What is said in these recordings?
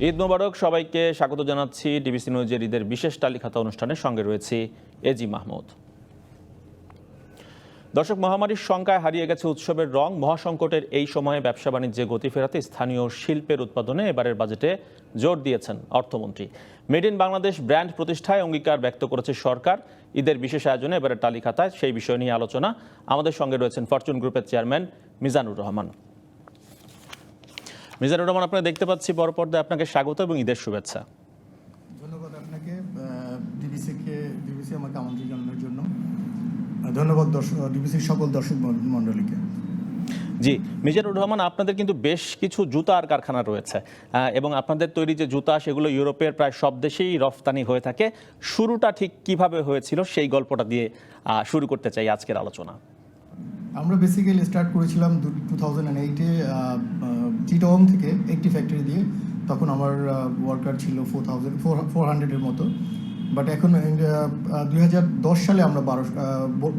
ঈদ মোবারক, সবাইকে স্বাগত জানাচ্ছি ডিবিসি নিউজের ঈদের বিশেষ তালিকাতা অনুষ্ঠানের সঙ্গে রয়েছে এজি মাহমুদ। দর্শক, মহামারীর শঙ্কায় হারিয়ে গেছে উৎসবের রং। মহাসংকটের এই সময়ে ব্যবসা বাণিজ্যে গতি ফেরাতে স্থানীয় শিল্পের উৎপাদনে এবারের বাজেটে জোর দিয়েছেন অর্থমন্ত্রী। মেড ইন বাংলাদেশ ব্র্যান্ড প্রতিষ্ঠায় অঙ্গীকার ব্যক্ত করেছে সরকার। ঈদের বিশেষ আয়োজনে এবারের তালিকাতায় সেই বিষয় নিয়ে আলোচনা। আমাদের সঙ্গে রয়েছেন ফরচুন গ্রুপের চেয়ারম্যান মিজানুর রহমান। মিজানুর রহমান, আপনাকে দেখতে পাচ্ছি বড় পর্দায়, আপনাকে স্বাগত এবং ঈদের শুভেচ্ছা। ধন্যবাদ আপনাকে, ডিবিসি আমাকে আমন্ত্রণ জানানোর জন্য। ধন্যবাদ ডিবিসির সকল দর্শক মণ্ডলীকে। জি মিজানুর রহমান, আপনাদের কিন্তু বেশ কিছু জুতার কারখানা রয়েছে এবং আপনাদের তৈরি যে জুতা সেগুলো ইউরোপের প্রায় সব দেশেই রফতানি হয়ে থাকে। শুরুটা ঠিক কিভাবে হয়েছিল সেই গল্পটা দিয়ে শুরু করতে চাই আজকের আলোচনা। আমরা বেসিক্যালি স্টার্ট করেছিলাম 2008-এ চিটাগং থেকে একটি ফ্যাক্টরি দিয়ে। তখন আমার ওয়ার্কার ছিল 400-400-এর মতো। বাট এখন 2010 সালে আমরা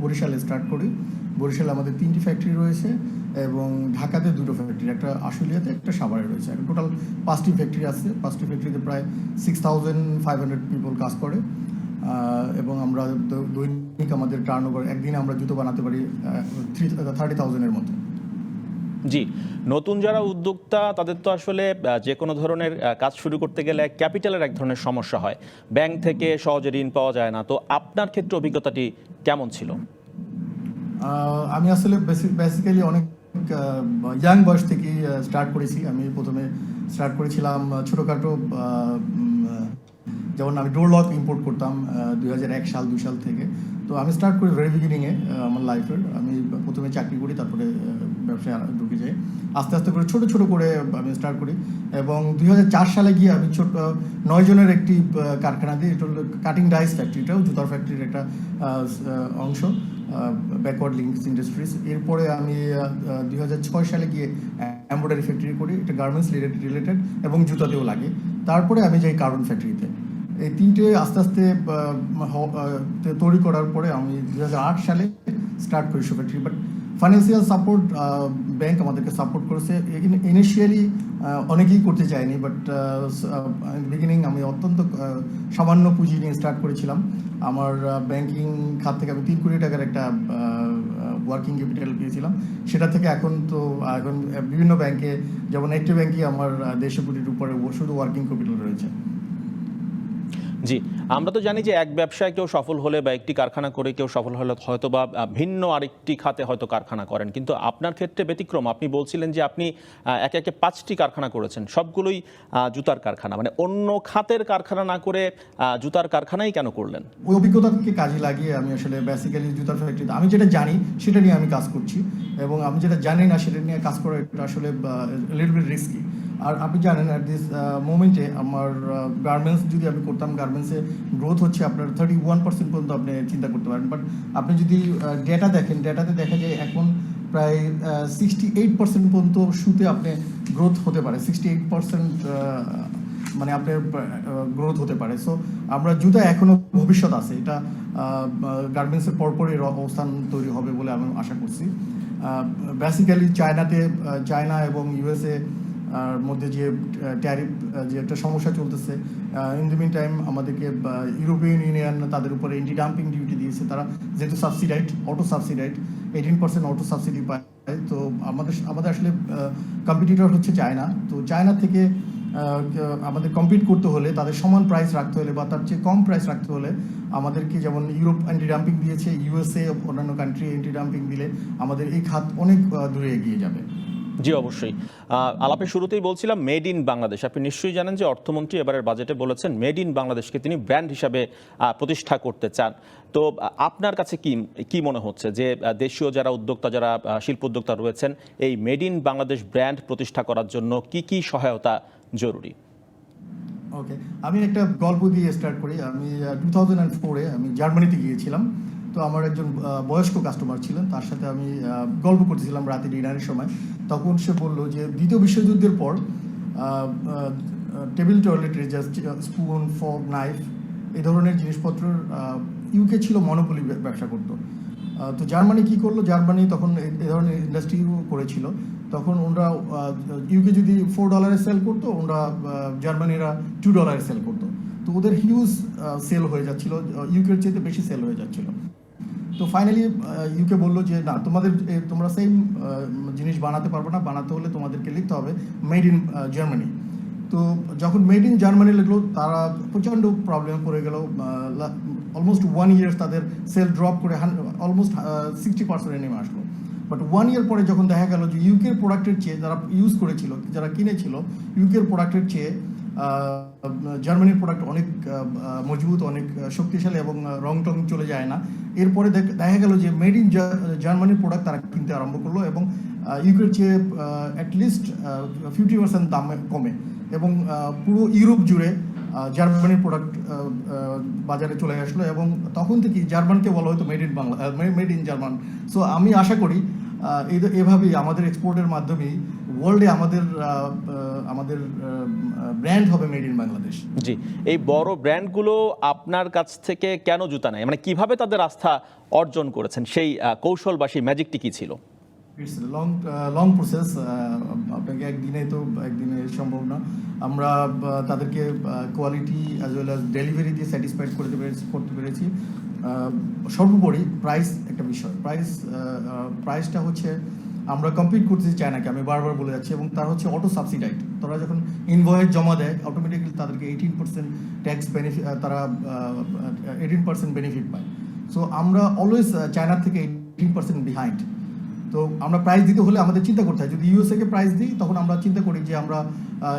বরিশালে স্টার্ট করি। বরিশালে আমাদের 3টি ফ্যাক্টরি রয়েছে এবং ঢাকাতে 2টো ফ্যাক্টরি, একটা আশুলিয়াতে, একটা সাভারে রয়েছে। এখন টোটাল 5টি ফ্যাক্টরি আছে। 5টি ফ্যাক্টরিতে প্রায় 6500 পিপল কাজ করে এবং আমরা দৈনিক আমাদের টার্নওভার, একদিনে আমরা জুতো বানাতে পারি 30,000-এর মতো। জি, নতুন যারা উদ্যোক্তা তাদের তো আসলে যে কোনো ধরনের কাজ শুরু করতে গেলে ক্যাপিটালের এক ধরনের সমস্যা হয়, ব্যাংক থেকে সহজে ঋণ পাওয়া যায় না। তো আপনার ক্ষেত্রে অভিজ্ঞতাটি কেমন ছিল? আমি আসলে বেসিক্যালি অনেক ইয়াং বয়স থেকেই স্টার্ট করেছি। আমি প্রথমে স্টার্ট করেছিলাম ছোটোখাটো, যেমন আমি ডোর লক ইম্পোর্ট করতাম 2001-2 সাল থেকে। তো আমি স্টার্ট করি ভেরি বিগিনিংয়ে আমার লাইফের। আমি প্রথমে চাকরি করি, তারপরে ব্যবসায় ঢুকে যাই। আস্তে আস্তে করে ছোট ছোট করে আমি স্টার্ট করি এবং 2004 সালে গিয়ে আমি 9 জনের একটি কারখানা দিই। এটা হলো কাটিং ডাইস ফ্যাক্টরিটাও জুতার ফ্যাক্টরির একটা অংশ, ব্যাকওয়ার্ড লিঙ্কস ইন্ডাস্ট্রিজ। এরপরে আমি 2006 সালে গিয়ে এমব্রয়ডারি ফ্যাক্টরি করি, এটা গার্মেন্টস রিলেটেড এবং জুতাতেও লাগে। তারপরে আমি যাই কার্বন ফ্যাক্টরিতে। এই 3টে আস্তে আস্তে তৈরি করার পরে আমি 2008 সালে স্টার্ট করি shoe factory. But financial support, bank আমাদেরকে সাপোর্ট করেছে। ইনিশিয়ালি অনেকেই করতে চায়নি, বাট বিগিনিং আমি অত্যন্ত সামান্য পুঁজি নিয়ে স্টার্ট করেছিলাম। আমার ব্যাংকিং খাত থেকে আমি 3 কোটি টাকার একটা ওয়ার্কিং ক্যাপিটাল পেয়েছিলাম। সেটা থেকে এখন বিভিন্ন ব্যাংকে, যেমন একটি ব্যাংকে আমার 150 কোটির উপরে শুধু ওয়ার্কিং ক্যাপিটাল রয়েছে। জি, আমরা তো জানি যে এক ব্যবসায় কেউ সফল হলে বা একটি কারখানা করে কেউ সফল হলে হয়তো বা ভিন্ন আরেকটি খাতে হয়তো কারখানা করেন, কিন্তু আপনার ক্ষেত্রে ব্যতিক্রম। আপনি বলছিলেন যে আপনি একে একে 5টি কারখানা করেছেন, সবগুলোই জুতার কারখানা। মানে অন্য খাতের কারখানা না করে জুতার কারখানাই কেন করলেন? ওই অভিজ্ঞতাকে কাজে লাগিয়ে আমি আসলে বেসিক্যালি জুতার ফ্যাক্টরিতে আমি যেটা জানি সেটা নিয়ে আমি কাজ করছি এবং আমি যেটা জানি না সেটা নিয়ে কাজ করা এটা আসলে লিটল বিট রিস্কি। আর আপনি জানেন অ্যাট দিস মোমেন্টে আমার গার্মেন্টস যদি আমি করতাম, গার্মেন্টসে গ্রোথ হচ্ছে আপনার 31% পর্যন্ত আপনি চিন্তা করতে পারেন। বাট আপনি যদি ডেটা দেখেন, ডেটাতে দেখা যায় এখন প্রায় 68% পর্যন্ত শুতে আপনি গ্রোথ হতে পারে। 68% মানে আপনার গ্রোথ হতে পারে। সো আমরা জুতা এখনও ভবিষ্যৎ আছে, এটা গার্মেন্টসের পরপরই অবস্থান তৈরি হবে বলে আমি আশা করছি। বেসিক্যালি চায়না এবং ইউএসএ মধ্যে যে ট্যারিফ যে একটা সমস্যা চলতেছে, ইন দ্য মিন টাইম আমাদেরকে ইউরোপিয়ান ইউনিয়ন তাদের উপরে এন্টি ডাম্পিং ডিউটি দিয়েছে। তারা যেহেতু অটো সাবসিডাইড 18% অটো সাবসিডি পায়। তো আমাদের আসলে কম্পিটিটর হচ্ছে চায়না। তো চায়না থেকে আমাদের কম্পিট করতে হলে, তাদের সমান প্রাইস রাখতে হলে বা তার চেয়ে কম প্রাইস রাখতে হলে আমাদেরকে, যেমন ইউরোপ অ্যান্টি ডাম্পিং দিয়েছে, ইউএসএ অন্যান্য কান্ট্রি অ্যান্টি ডাম্পিং দিলে আমাদের এই খাত অনেক দূরে এগিয়ে যাবে। জি অবশ্যই। আলাপের শুরুতেই বলছিলাম মেড ইন বাংলাদেশ। আপনি নিশ্চয়ই জানেন যে অর্থমন্ত্রী এবারের বাজেটে বলেছেন মেড ইন বাংলাদেশকে তিনি ব্র্যান্ড হিসাবে প্রতিষ্ঠা করতে চান। তো আপনার কাছে কি মনে হচ্ছে যে দেশীয় যারা উদ্যোক্তা, যারা শিল্প উদ্যোক্তা রয়েছেন, এই মেড ইন বাংলাদেশ ব্র্যান্ড প্রতিষ্ঠা করার জন্য কি সহায়তা জরুরি? ওকে, আমি একটা গল্প দিয়ে স্টার্ট করি। আমি 2004-এ আমি জার্মানিতে গিয়েছিলাম। তো আমার একজন বয়স্ক কাস্টমার ছিলেন, তার সাথে আমি গল্প করতেছিলাম রাতে ডিনারের সময়। তখন সে বলল যে দ্বিতীয় বিশ্বযুদ্ধের পর টেবিল টয়লেটের জাস্ট স্পুন, ফর্ক, নাইফ এই ধরনের জিনিসপত্রের ইউকে ছিল মনোপলি ব্যবসা করতো। তো জার্মানি কি করলো, জার্মানি তখন এই ধরনের ইন্ডাস্ট্রিও করেছিল। তখন ওরা ইউকে যদি $4 সেল করতো, ওরা জার্মানিরা $2 সেল করতো। তো ওদের হিউজ সেল হয়ে যাচ্ছিল, ইউকের চেয়ে বেশি সেল হয়ে যাচ্ছিল। তো ফাইনালি ইউকে বললো যে না, তোমরা সেম জিনিস বানাতে পারবে না, বানাতে হলে তোমাদেরকে লিখতে হবে মেড ইন জার্মানি। তো যখন মেড ইন জার্মানি লিখলো, তারা প্রচণ্ড প্রবলেমে পড়ে গেল। অলমোস্ট 1 ইয়ার তাদের সেল ড্রপ করে অলমোস্ট 60% নেমে আসলো। বাট 1 ইয়ার পরে যখন দেখা গেল যে ইউকের প্রোডাক্টের চেয়ে, যারা ইউজ করেছিল, যারা কিনেছিল, ইউকের প্রোডাক্টের চেয়ে জার্মানির প্রোডাক্ট অনেক মজবুত, অনেক শক্তিশালী এবং রং টং চলে যায় না। এরপরে দেখা গেল যে মেড ইন জার্মানির প্রোডাক্ট তারা কিনতে আরম্ভ করলো এবং ইউকের চেয়ে অ্যাটলিস্ট 50% দাম কমে, এবং পুরো ইউরোপ জুড়ে জার্মানির প্রোডাক্ট বাজারে চলে আসলো। এবং তখন থেকে জার্মানকে বলা হতো made in Bangla, made in German. So আমি আশা করি এভাবেই আমাদের এক্সপোর্টের মাধ্যমেই ওয়ার্ল্ডে আমাদের ব্র্যান্ড হবে মেড ইন বাংলাদেশ। জি, এই বড় ব্র্যান্ডগুলো আপনার কাছ থেকে কেন জুতা নেয়, মানে কিভাবে তাদের আস্থা অর্জন করেছেন, সেই কৌশল বা সেই ম্যাজিকটি কি ছিল? ইটস লং প্রসেস, আপনাকে একদিনে সম্ভব না। আমরা তাদেরকে quality as well as delivery দিয়ে স্যাটিসফাইড করতে পেরেছি। সর্বোপরি প্রাইস একটা বিষয়। প্রাইসটা হচ্ছে, আমরা কম্পিট করতেছি চায়নাকে, আমি বারবার বলে যাচ্ছি, এবং তার হচ্ছে অটো সাবসিডাইড। তারা যখন ইনভয়েস জমা দেয়, অটোমেটিক্যালি তাদেরকে 18% ট্যাক্স বেনিফিট, তারা 18% বেনিফিট পায়। সো আমরা অলওয়েজ চায়নার থেকে 18% বিহাইন্ড। তো আমরা প্রাইস দিতে হলে আমাদের চিন্তা করতে হয়, যদি ইউএসএকে প্রাইস দিই তখন আমরা চিন্তা করি যে আমরা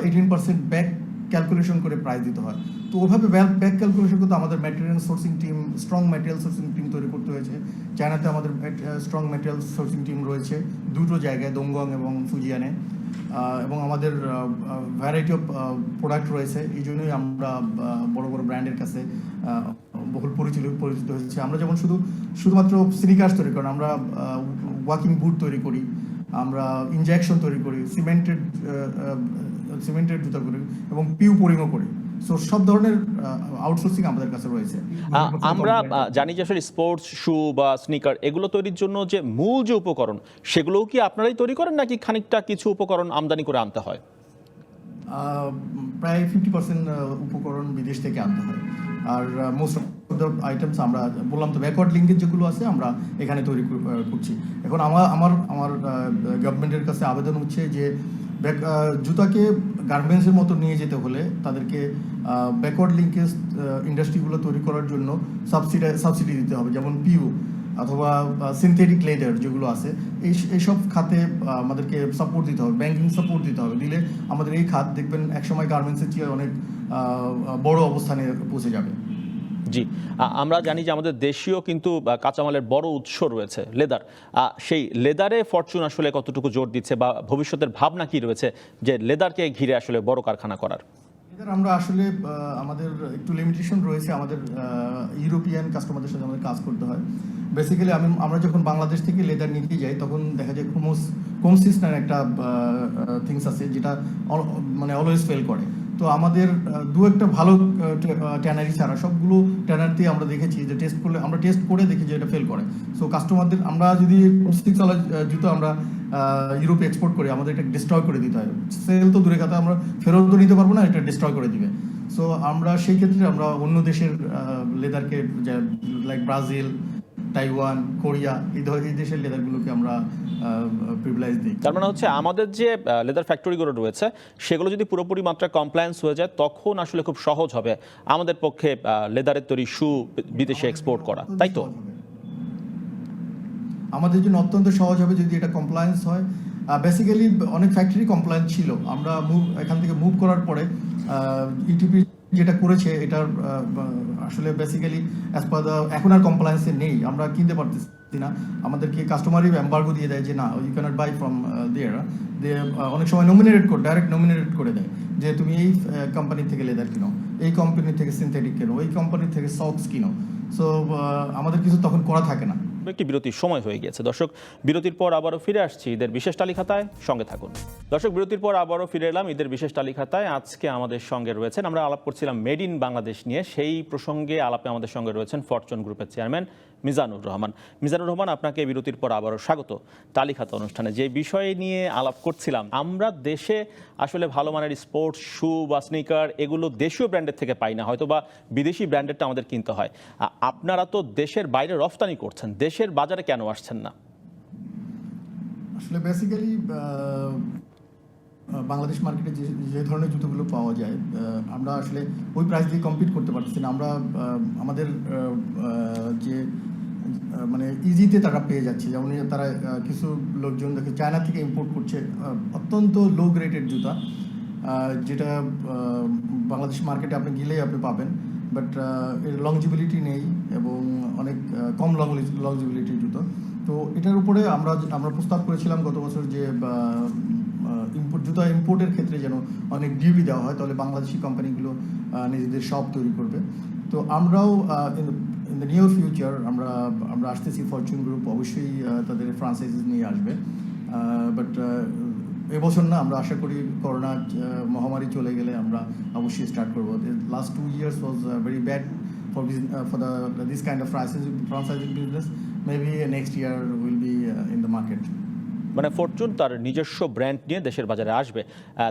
18% ব্যাক ক্যালকুলেশন করে প্রাইস দিতে হয়। তো ওইভাবে ব্যাক ক্যালকুলেশন করতে আমাদের material sourcing team, strong material sourcing team তৈরি করতে হয়েছে। চায়নাতে আমাদের স্ট্রং ম্যাটেরিয়াল সোর্সিং টিম রয়েছে 2টো জায়গায়, দোংগং এবং ফুজিয়ানে, এবং আমাদের ভ্যারাইটি অফ প্রোডাক্ট রয়েছে। এই জন্যই আমরা বড় বড় ব্র্যান্ডের কাছে বহুল পরিচিত হয়েছে। আমরা যেমন শুধুমাত্র স্নিকার্স তৈরি করি, আমরা ওয়াকিং বুট তৈরি করি, আমরা ইনজেকশন তৈরি করি, সিমেন্টের জুতা করি, এবং পিউ পোরিংও করি। সো সব ধরনের আউটসোর্সিং আমাদের কাছে রয়েছে। আমরা জানি যে আসলে স্পোর্টস শু বা স্নিকার এগুলো তৈরির জন্য যে মূল যে উপকরণ, সেগুলোও কি আপনারাই তৈরি করেন, নাকি খানিকটা কিছু উপকরণ আমদানি করে আনতে হয়? প্রায় 50% উপকরণ বিদেশ থেকে আনতে হয়, আর মোস্ট অফ দ্য আইটেমস আমরা বললাম তো ব্যাকওয়ার্ড লিঙ্কেজ যেগুলো আছে আমরা এখানে তৈরি করছি। এখন আমার গভর্নমেন্টের কাছে আবেদন হচ্ছে যে জুতাকে গার্মেন্টসের মতো নিয়ে যেতে হলে তাদেরকে ব্যাকওয়ার্ড লিঙ্কেজ ইন্ডাস্ট্রিগুলো তৈরি করার জন্য সাবসিডি দিতে হবে, যেমন পিউ অথবা সিনথেটিক লেদার যেগুলো আছে, এইসব খাতে আমাদেরকে সাপোর্ট দিতে হবে, ব্যাংকিং সাপোর্ট দিতে হবে। দিলে আমাদের এই খাত দেখবেন একসময় গার্মেন্টসের চেয়ে অনেক বড় অবস্থানে পৌঁছে যাবে। জি, আমরা জানি যে আমাদের দেশীয় কিন্তু কাঁচামালের বড় উৎস রয়েছে লেদার। সেই লেদারে ফরচুন আসলে কতটুকু জোর দিচ্ছে, বা ভবিষ্যতের ভাবনা কি রয়েছে যে লেদারকে ঘিরে আসলে বড় কারখানা করার? আমরা আসলে আমাদের একটু লিমিটেশন রয়েছে, আমাদের ইউরোপিয়ান কাস্টমারদের সাথে আমাদের কাজ করতে হয়। বেসিক্যালি আমরা যখন বাংলাদেশ থেকে লেদার নিতে যাই তখন দেখা যায় কমসিস্টেন্ট একটা থিংস আছে যেটা মানে অলওয়েজ ফেল করে। তো আমাদের দু একটা ভালো ট্যানারি ছাড়া সবগুলো ট্যানারিতে আমরা দেখেছি যে আমরা টেস্ট করে দেখি যে এটা ফেল করে। সো কাস্টমারদের, আমরা যদি 6 জুতো আমরা ইউরোপে এক্সপোর্ট করি, আমাদের এটা ডিস্ট্রয় করে দিতে হয়। সেল তো দূরে কথা, আমরা ফেরত তো নিতে পারবো না, এটা ডিস্ট্রয় করে দিবে। সো আমরা সেই ক্ষেত্রে আমরা অন্য দেশের লেদারকে, লাইক ব্রাজিল, তাইওয়ান, কোরিয়া, এই দেশের লেদারগুলোকে আমরা প্রিভিলেজ দিই। তার মানে হচ্ছে আমাদের যে লেদার ফ্যাক্টরিগুলো রয়েছে সেগুলো যদি পুরোপুরি মাত্রায় কমপ্লায়েন্স হয়ে যায় তখন আসলে খুব সহজ হবে আমাদের পক্ষে লেদারের তৈরি শু বিদেশে এক্সপোর্ট করা, তাই তো? আমাদের জন্য অত্যন্ত সহজ হবে যদি এটা কমপ্লায়েন্স হয়। বেসিক্যালি অনেক ফ্যাক্টরি কমপ্লায়েন্স ছিল, আমরা এখান থেকে মুভ করার পরে ইটিপি যেটা করেছে এটার আসলে বেসিক্যালি অ্যাজ পার দ্য এখন আর কমপ্লায়েন্সে নেই, আমরা কিনতে পারতেছি না। আমাদেরকে কাস্টমারই এম্বার্গো দিয়ে দেয় যে না, ইউ ক্যানট বাই ফ্রম দেয়ার। অনেক সময় ডাইরেক্ট নমিনেট করে দেয় যে তুমি এই কোম্পানি থেকে লেদার কিনো, এই কোম্পানি থেকে সিনথেটিক কিনো, এই কোম্পানি থেকে সক্স কিনো। সো আমাদের কিছু তখন করা থাকে না। একটি বিরতির সময় হয়ে গিয়েছে দর্শক, বিরতির পর আবারও ফিরে আসছি ঈদের বিশেষ তালিকাতায়, সঙ্গে থাকুন দর্শক। বিরতির পর আবারও ফিরে এলাম ঈদের বিশেষ তালিকাতায়। আজকে আমাদের সঙ্গে রয়েছেন, আমরা আলাপ করছিলাম মেড ইন বাংলাদেশ নিয়ে, সেই প্রসঙ্গে আলাপে আমাদের সঙ্গে রয়েছেন ফরচুন গ্রুপের চেয়ারম্যান মিজানুর রহমান। মিজানুর রহমান, আপনাকে বিরতির পর আবারও স্বাগত তালিকাত অনুষ্ঠানে। যে বিষয় নিয়ে আলাপ করছিলাম, আমরা দেশে আসলে ভালো মানের স্পোর্টস শু বা স্নিকার এগুলো দেশীয় ব্র্যান্ডের থেকে পাই না, হয়তো বা বিদেশি ব্র্যান্ডেরটা আমাদের কিনতে হয়। আপনারা তো দেশের বাইরে রফতানি করছেন, দেশের বাজারে কেন আসছেন না? আসলে বেসিক্যালি বাংলাদেশ মার্কেটে যে ধরনের জুতোগুলো পাওয়া যায়, আমরা আসলে ওই প্রাইস দিয়ে কম্পিট করতে পারতেছি না। আমরা আমাদের যে মানে ইজিতে তারা পেয়ে যাচ্ছে, যেমন তারা কিছু লোকজন দেখে চায়না থেকে ইম্পোর্ট করছে অত্যন্ত লো গ্রেডের জুতা, যেটা বাংলাদেশ মার্কেটে আপনি গেলেই আপনি পাবেন, বাট এর লংজিবিলিটি নেই এবং অনেক কম লংজিবিলিটির জুতো। তো এটার উপরে আমরা প্রস্তাব করেছিলাম গত বছর যে জুতা ইম্পোর্টের ক্ষেত্রে যেন অনেক ডিউটি দেওয়া হয়, তাহলে বাংলাদেশি কোম্পানিগুলো নিজেদের শপ তৈরি করবে। তো আমরাও ইন দ্য নিয়ার ফিউচার আমরা আসতেছি। ফরচুন গ্রুপ অবশ্যই তাদের ফ্রাঞ্চাইজিস নিয়ে আসবে, বাট এবছর না, আমরা আশা করি করোনা মহামারী চলে গেলে আমরা অবশ্যই স্টার্ট করবো। Last 2 years was very bad for this kind of franchising business. Maybe next year will be in the market. মানে ফরচুন তার নিজস্ব ব্র্যান্ড নিয়ে দেশের বাজারে আসবে,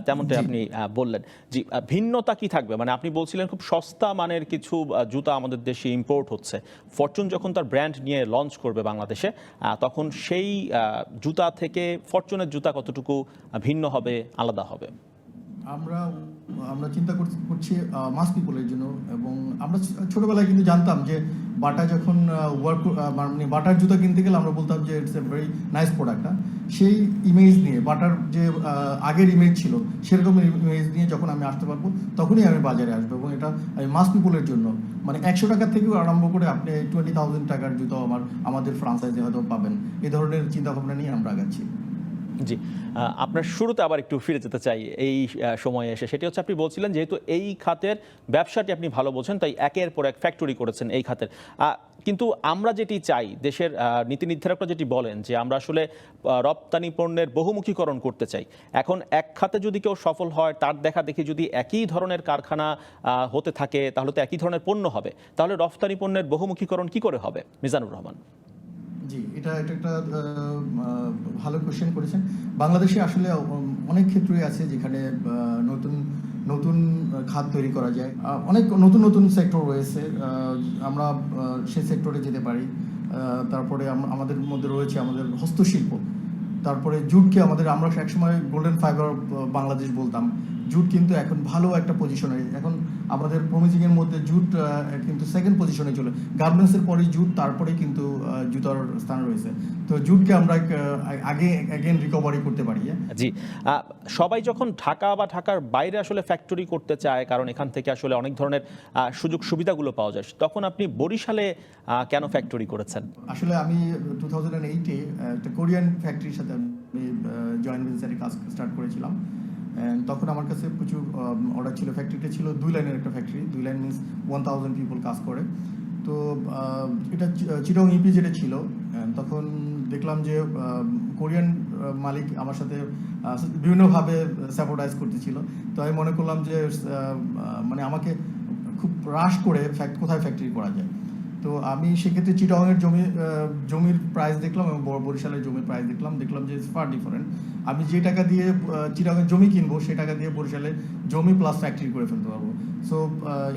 তেমনটাই আপনি বললেন। জি, ভিন্নতা কি থাকবে? মানে আপনি বলছিলেন খুব সস্তা মানের কিছু জুতা আমাদের দেশে ইম্পোর্ট হচ্ছে। ফরচুন যখন তার ব্র্যান্ড নিয়ে লঞ্চ করবে বাংলাদেশে, তখন সেই জুতা থেকে ফরচুনের জুতা কতটুকু ভিন্ন হবে, আলাদা হবে? আমরা চিন্তা করছি মাস পিপলের জন্য। এবং আমরা ছোটবেলায় কিন্তু জানতাম যে বাটা যখন মানে বাটার জুতা কিনতে গেলে আমরা বলতাম যে it's a very nice product. সেই ইমেজ নিয়ে, বাটার যে আগের ইমেজ ছিল সেরকম ইমেজ নিয়ে যখন আমি আসতে পারবো, তখনই আমি বাজারে আসবো। এবং এটা মাস পিপলের জন্য, মানে 100 টাকা থেকেও আরম্ভ করে আপনি 20,000 টাকার জুতো আমাদের ফ্রান্সাইজে হয়তো পাবেন। এই ধরনের চিন্তাভাবনা নিয়ে আমরা আগাচ্ছি। জি, আপনার শুরুতে আবার একটু ফিরে যেতে চাই এই সময়ে এসে। সেটি হচ্ছে, আপনি বলছিলেন যেহেতু এই খাতের ব্যবসাটি আপনি ভালো বোঝেন, তাই একের পর এক ফ্যাক্টরি করেছেন এই খাতের। কিন্তু আমরা যেটি চাই, দেশের নীতি নির্ধারকরা যেটি বলেন যে আমরা আসলে রপ্তানি পণ্যের বহুমুখীকরণ করতে চাই। এখন এক খাতে যদি কেউ সফল হয়, তার দেখা দেখি যদি একই ধরনের কারখানা হতে থাকে, তাহলে তো একই ধরনের পণ্য হবে। তাহলে রপ্তানি পণ্যের বহুমুখীকরণ কি করে হবে? মিজানুর রহমান। জি, এটা একটা ভালো কোশ্চেন করেছেন। বাংলাদেশে আসলে অনেক ক্ষেত্রই আছে যেখানে নতুন নতুন খাত তৈরি করা যায়। অনেক নতুন নতুন সেক্টর রয়েছে, আমরা সেই সেক্টরে যেতে পারি। তারপরে আমাদের মধ্যে রয়েছে আমাদের হস্তশিল্প, তারপরে জুটকে আমরা একসময় গোল্ডেন ফাইবার বাংলাদেশ বলতাম। জুট কিন্তু এখন ভালো একটা পজিশনে, এখন আমাদের প্রমিজিংয়ের মধ্যে জুট কিন্তু সেকেন্ড পজিশনে চলে, গার্মেন্টসের পরে জুট, তারপরে কিন্তু জুতার স্থান রয়েছে। তো জুটকে আমরা আগে রিকভারি করতে পারি। জি, সবাই যখন ঢাকা বা ঢাকার বাইরে আসলে ফ্যাক্টরি করতে চায়, কারণ এখান থেকে আসলে অনেক ধরনের সুযোগ সুবিধাগুলো পাওয়া যায়, তখন আপনি বরিশালে কেন ফ্যাক্টরি করেছেন? আসলে আমি 2008-এ একটা কোরিয়ান ফ্যাক্টরির সাথে আমি জয়েন্ট ভেঞ্চারে কাজ স্টার্ট করেছিলাম। তখন আমার কাছে প্রচুর অর্ডার ছিল। ফ্যাক্টরিটা ছিল 2 লাইনের একটা ফ্যাক্টরি। 2 লাইন মিনস 1000 পিপল কাজ করে। তো এটা চিটং ইপি যেটা ছিল, তখন দেখলাম যে কোরিয়ান মালিক আমার সাথে বিভিন্নভাবে স্যাপোর্টাইজ করতেছিল। তো আমি মনে করলাম যে মানে আমাকে খুব রাশ করে কোথায় ফ্যাক্টরি করা যায়। তো আমি সেক্ষেত্রে চিটংয়ের জমির প্রাইস দেখলাম এবং বরিশালের জমির প্রাইস দেখলাম যে ফার ডিফারেন্ট। আমি যে টাকা দিয়ে চিটংয়ের জমি কিনবো, সেই টাকা দিয়ে বরিশালে জমি প্লাস ফ্যাক্টরি করে ফেলতে পারবো। সো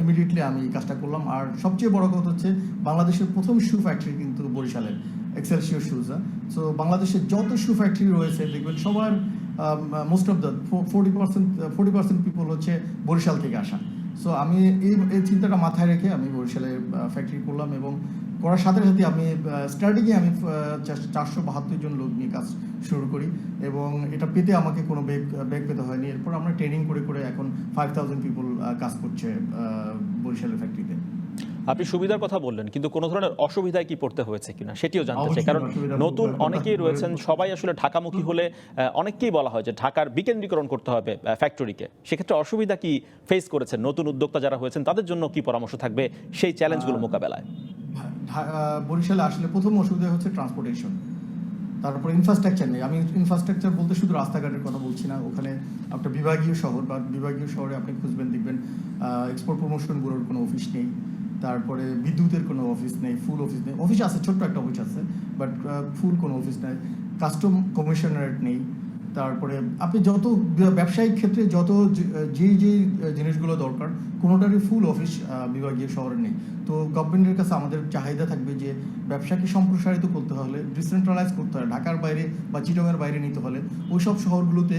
ইমিডিয়েটলি আমি এই কাজটা করলাম। আর সবচেয়ে বড় কথা হচ্ছে, বাংলাদেশের প্রথম শু ফ্যাক্টরি কিন্তু বরিশালের, এক্সেলসিওর শুজ। সো বাংলাদেশের যত শু ফ্যাক্টরি রয়েছে দেখবেন সবার মোস্ট অফ দ্য 40% পিপল হচ্ছে বরিশাল থেকে আসা। সো আমি এই চিন্তাটা মাথায় রেখে আমি বরিশালে ফ্যাক্টরি করলাম, এবং করার সাথে সাথে আমি স্টার্টিংয়ে আমি 472 জন লোক নিয়ে কাজ শুরু করি, এবং এটা পেতে আমাকে কোনো বেগ পেতে হয়নি। এরপর আমরা ট্রেনিং করে করে এখন 5000 পিপল কাজ করছে বরিশালের ফ্যাক্টরিতে। আপনি সুবিধার কথা বললেন, কিন্তু কোনো ধরনের অসুবিধায় কি পড়তে হয়েছে কিনা সেটিও জানতে চাই। কারণ নতুন অনেকেই রয়েছেন, সবাই আসলে ঢাকামুখী হলে অনেককেই বলা হয় যে ঢাকার বিকেন্দ্রীকরণ করতে হবে ফ্যাক্টরিকে। সেক্ষেত্রে অসুবিধা কি ফেস করেছেন? নতুন উদ্যোক্তা যারা হয়েছেন তাদের জন্য কি পরামর্শ থাকবে সেই চ্যালেঞ্জগুলো মোকাবেলায়? বরিশালে আসলে প্রথম অসুবিধা হচ্ছে ট্রান্সপোর্টেশন, তারপর ইনফ্রাস্ট্রাকচার নেই। আমি ইনফ্রাস্ট্রাকচার বলতে শুধু রাস্তাঘাটের কথা বলছি না। ওখানে একটা বিভাগীয় শহর, বা বিভাগীয় শহরে আপনি খুঁজবেন দেখবেন এক্সপোর্ট প্রমোশন ব্যুরোর কোনো অফিস নেই। তারপরে বিদ্যুতের কোনো অফিস নেই, ফুল অফিস নেই। অফিস আছে, ছোট্ট একটা অফিস আছে, বাট ফুল কোনো অফিস নেই। কাস্টম কমিশনারেট নেই। তারপরে আপনি যত ব্যবসায়িক ক্ষেত্রে যত যেই জিনিসগুলো দরকার কোনোটারই ফুল অফিস বিভাগীয় শহরে নেই। তো গভর্নমেন্টের কাছে আমাদের চাহিদা থাকবে যে ব্যবসাকে সম্প্রসারিত করতে হলে, ডিসেন্ট্রালাইজ করতে হলে, ঢাকার বাইরে বা চিটাগাংয়ের বাইরে নিতে হলে ওই সব শহরগুলোতে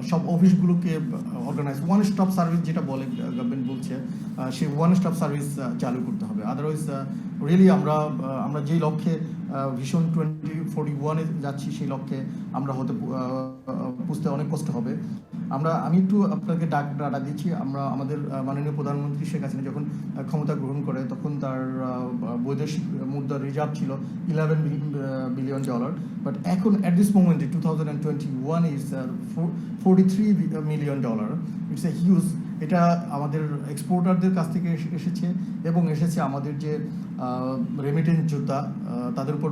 সব অফিসগুলোকে অর্গানাইজ ওয়ান স্টপ সার্ভিস যেটা বলে গভর্নমেন্ট বলছে, সেই ওয়ান স্টপ সার্ভিস চালু করতে হবে। আদারওয়াইজ রিয়েলি আমরা যেই লক্ষ্যে ভিশন 2041-এ যাচ্ছি সেই লক্ষ্যে আমরা হতে বুঝতে অনেক কষ্ট হবে। আমি একটু আপনাকে ডাটা দিচ্ছি। আমাদের মাননীয় প্রধানমন্ত্রী শেখ হাসিনা যখন ক্ষমতা গ্রহণ করে তখন তার বৈদেশিক মুদ্রার রিজার্ভ ছিল $11 বিলিয়ন, বাট এখন অ্যাট দিস মোমেন্টে 2021 is $43 million. It's a huge. এটা আমাদের এক্সপোর্টারদের কাছ থেকে এসেছে এবং এসেছে আমাদের যে রেমিটেন্স যোদ্ধা তাদের উপর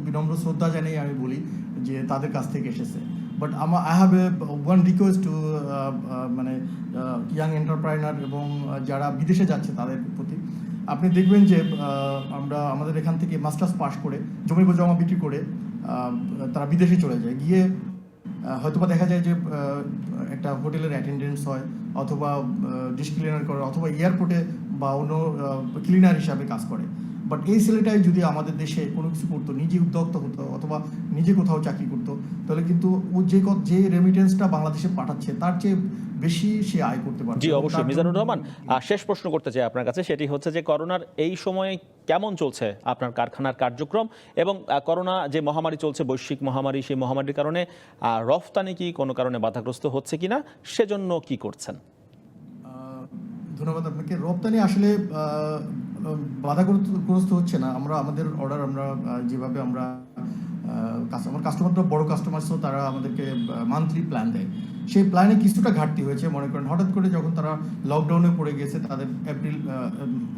বিনম্র শ্রদ্ধা জানিয়ে আমি বলি যে তাদের কাছ থেকে এসেছে। But I have one request to মানে ইয়াং এন্টারপ্রাইনার এবং যারা বিদেশে যাচ্ছে তাদের প্রতি। আপনি দেখবেন যে আমাদের এখান থেকে মাস্টার্স পাস করে জমি জমা বিক্রি করে তারা বিদেশে চলে যায়, গিয়ে হয়তোবা দেখা যায় যে একটা হোটেলের অ্যাটেন্ডেন্স হয়, অথবা ডিশ ক্লিনার করে, অথবা এয়ারপোর্টে বা অন্য ক্লিনার হিসাবে কাজ করে। বাট এই ছেলেটাই যদি আমাদের দেশে কোনো কিছু করতো, নিজে উদ্যোক্তা হতো অথবা নিজে কোথাও চাকরি করতো, তাহলে কিন্তু ও যে রেমিটেন্সটা বাংলাদেশে পাঠাচ্ছে তার চেয়ে বেশি সে আয় করতে পারবে। জি অবশ্যই। মিজানুর রহমান, শেষ প্রশ্ন করতে চাই আপনার কাছে, সেটি হচ্ছে যে করোনার এই সময়ে কেমন চলছে আপনার কারখানার কার্যক্রম, এবং করোনা যে মহামারী চলছে, বৈশ্বিক মহামারী, সেই মহামারীর কারণে রফতানি কি কোনো কারণে বাধাগ্রস্ত হচ্ছে কিনা, সেজন্য কি করছেন? ধন্যবাদ আপনাকে। রপ্তানি আসলে বাধাগ্রস্ত হচ্ছে না। আমাদের অর্ডার যেভাবে আমার কাস্টমাররা বড় কাস্টমার, তো তারা আমাদেরকে মান্থলি প্ল্যান দেয়। সেই প্ল্যানে কিছুটা ঘাটতি হয়েছে। মনে করেন হঠাৎ করে যখন তারা লকডাউনে পড়ে গেছে, তাদের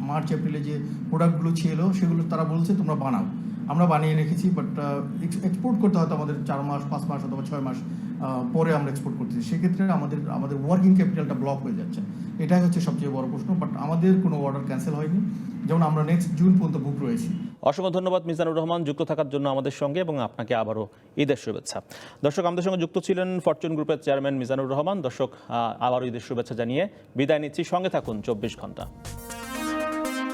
মার্চ এপ্রিলে যে প্রোডাক্টগুলো ছিল সেগুলো তারা বলছে তোমরা বানাও। আমরা বানিয়ে রেখেছি, বাট এক্সপোর্ট করতে হয়তো আমাদের 4 মাস 5 মাস অথবা 6 মাস পরে আমরা এক্সপোর্ট করতেছি। সেক্ষেত্রে আমাদের ওয়ার্কিং ক্যাপিটালটা ব্লক হয়ে যাচ্ছে। এটাই হচ্ছে সবচেয়ে বড় প্রশ্ন। বাট আমাদের কোনো অর্ডার ক্যান্সেল হয়নি, যেমন আমরা নেক্সট জুন পর্যন্ত বুক রয়েছি। অসংখ্য ধন্যবাদ মিজানুর রহমান যুক্ত থাকার জন্য আমাদের সঙ্গে, এবং আপনাকে আবারও ঈদের শুভেচ্ছা। দর্শক, আমাদের সঙ্গে যুক্ত ছিলেন ফরচুন গ্রুপের চেয়ারম্যান মিজানুর রহমান। দর্শক, আবারও ঈদের শুভেচ্ছা জানিয়ে বিদায় নিচ্ছি। সঙ্গে থাকুন 24 ঘন্টা।